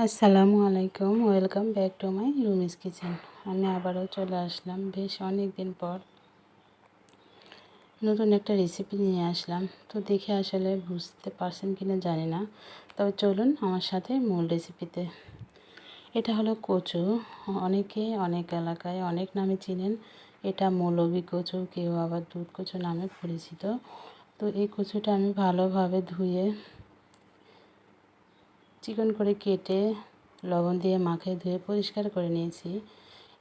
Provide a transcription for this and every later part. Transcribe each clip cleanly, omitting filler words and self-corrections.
আসসালামু আলাইকুম, welcome back to my Rumi's kitchen. আমি আবারও চলে আসলাম বেশ অনেক দিন পর নতুন একটা রেসিপি নিয়ে আসলাম। তো দেখে আসলে বুঝতে পারছেন কিনা জানি না, তবে চলুন আমার সাথে মূল রেসিপিতে। এটা হলো কচু। অনেকে অনেক এলাকায় অনেক নামে চিনেন। এটা মৌলবি কচু, কেউ আবার দুধ কচু নামে পরিচিত। তো এই কচুটা আমি ভালোভাবে ধুয়ে চিকন করে কেটে লবণ দিয়ে মাখিয়ে ধুয়ে পরিষ্কার করে নিয়েছি।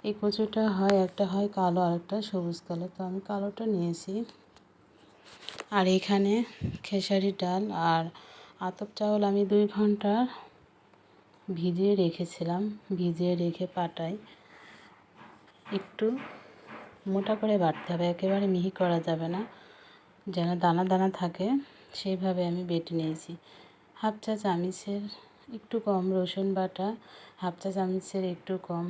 এই কচুটা একটা হয় কালো আর একটা সবুজ কালো, তো আমি কালোটা নিয়েছি। আর এখানে খেসারির ডাল আর আতপ চাউল আমি 2 ঘন্টা ভিজিয়ে রেখেছিলাম। ভিজিয়ে রেখে পাটায় একটু মোটা করে বাটতে হবে, একেবারে মিহি করা যাবে না, যেন দানা দানা থাকে সেইভাবে আমি বেটে নিয়েছি। হাফ চা চামচের একটু কম রসুন বাটা, হাফ চা চামচের একটু কম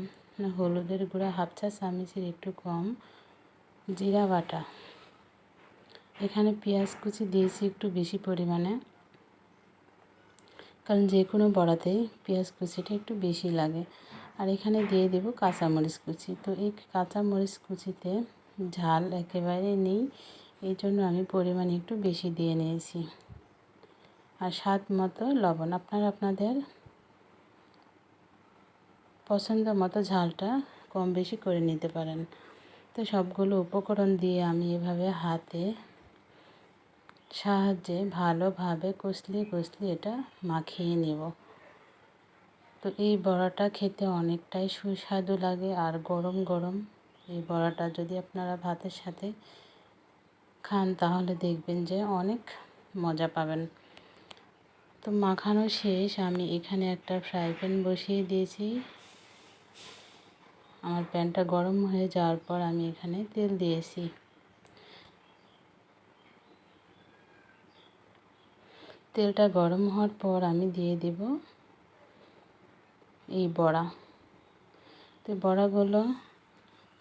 হলুদের গুঁড়া, হাফ চা চামচের একটু কম জিরা বাটা। এখানে পেঁয়াজ কুচি দিয়েছি একটু বেশি পরিমাণে, কারণ যে কোনো বড়াতেই পেঁয়াজ কুচিটা একটু বেশি লাগে। আর এখানে দিয়ে দেব কাঁচামরিচ কুচি। তো এই কাঁচামরিচ কুচিতে ঝাল একেবারে নেই, এই জন্য আমি পরিমাণ একটু বেশি দিয়ে নিয়েছি। আর স্বাদ মতো লবণ, আপনারা আপনাদের পছন্দ মতো ঝালটা কম বেশি করে নিতে পারেন। তো সবগুলো উপকরণ দিয়ে আমি এভাবে হাতে সাহায্যে ভালোভাবে কষলিয়ে এটা মাখিয়ে নেব। তো এই বড়াটা খেতে অনেকটাই সুস্বাদু লাগে। আর গরম গরম এই বড়াটা যদি আপনারা ভাতের সাথে খান তাহলে দেখবেন যে অনেক মজা পাবেন। তো মাখানো শেষ, আমি এখানে একটা ফ্রাই প্যান বসিয়ে দিয়েছি। আমার প্যানটা গরম হয়ে যাওয়ার পর আমি এখানে তেল দিয়েছি। তেলটা গরম হওয়ার পর আমি দিয়ে দেব এই বড়া। তো বড়াগুলো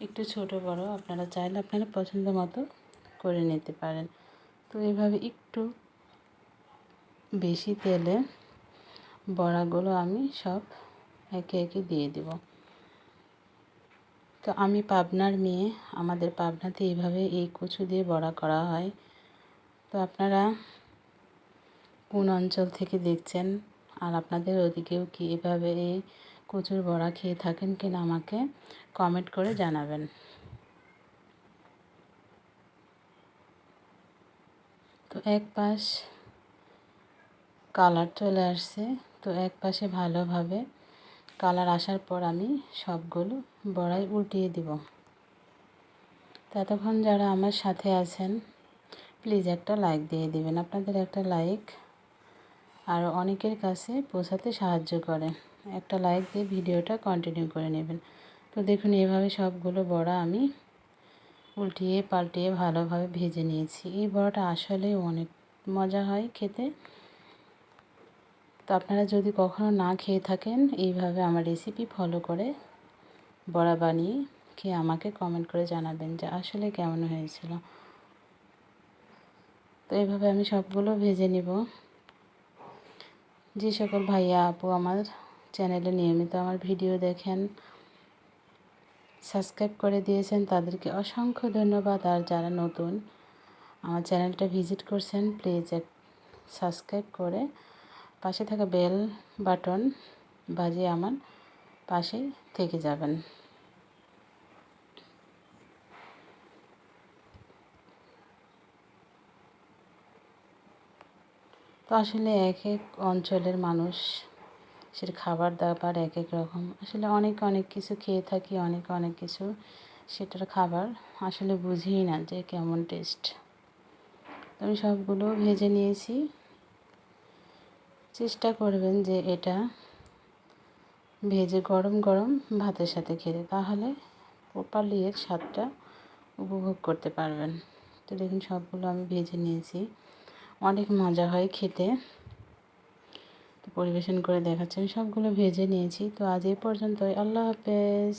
একটু ছোট বড় আপনারা চাইলে আপনারা পছন্দ মতো করে নিতে পারেন। তো এইভাবে একটু বেশি তেলে বড়াগুলো আমি সব একে একে দিয়ে দেব। তো আমি পাবনার মেয়ে, আমাদের পাবনাতে এইভাবে এই কচু দিয়ে বড়া করা হয়। তো আপনারা কোন অঞ্চল থেকে দেখছেন আর আপনাদের ওদিকেও কি এভাবে এই কচুর বড়া খেয়ে থাকেন কিনা আমাকে কমেন্ট করে জানাবেন। তো এক পাশ কালার চলে আসছে, তো এক পাশে ভালোভাবে কালার আসার পর আমি সবগুলো বড়াই উল্টিয়ে দিব। ততক্ষণ যারা আমার সাথে আছেন প্লিজ একটা লাইক দিয়ে দিবেন। আপনাদের একটা লাইক আর অনেকের কাছে পৌঁছাতে সাহায্য করে। একটা লাইক দিয়ে ভিডিওটা কন্টিনিউ করে নেবেন। তো দেখুন এভাবে সবগুলো বড়া আমি উল্টিয়ে পাল্টিয়ে ভালোভাবে ভেজে নিয়েছি। এই বড়াটা আসলে অনেক মজা হয় খেতে। তো আপনারা যদি কখনো না খেয়ে থাকেন এইভাবে আমার রেসিপি ফলো করে বড়া বানিয়ে খেয়ে আমাকে কমেন্ট করে জানাবেন যে আসলে কেমন হয়েছিল। তো এইভাবে আমি সবগুলো ভেজে নিব। যে সকল ভাইয়া আপু আমার চ্যানেলে নিয়মিত আমার ভিডিও দেখেন, সাবস্ক্রাইব করে দিয়েছেন, তাদেরকে অসংখ্য ধন্যবাদ। আর যারা নতুন আমার চ্যানেলটা ভিজিট করছেন প্লিজ সাবস্ক্রাইব করে পাশে থাকা বেল বাটন বাজিয়ে আমার পাশে থেকে যাবেন। তো আসলে এক এক অঞ্চলের মানুষ সেটা খাবার দাবার এক এক রকম। আসলে অনেক কিছু খেয়ে থাকি, অনেক কিছু সেটার খাবার আসলে বুঝিই না যে কেমন টেস্ট। তো আমি সবগুলো ভেজে নিয়েছি। চেষ্টা করবেন যে এটা ভেজে গরম গরম ভাতের সাথে খেতে, তাহলে প্রপারলি এর স্বাদটা উপভোগ করতে পারবেন। তো দেখুন সবগুলো আমি ভেজে নিয়েছি, অনেক মজা হয় খেতে। তো পরিবেশন করে দেখাচ্ছি, আমি সবগুলো ভেজে নিয়েছি। তো আজ এই পর্যন্তই, আল্লাহ হাফেজ।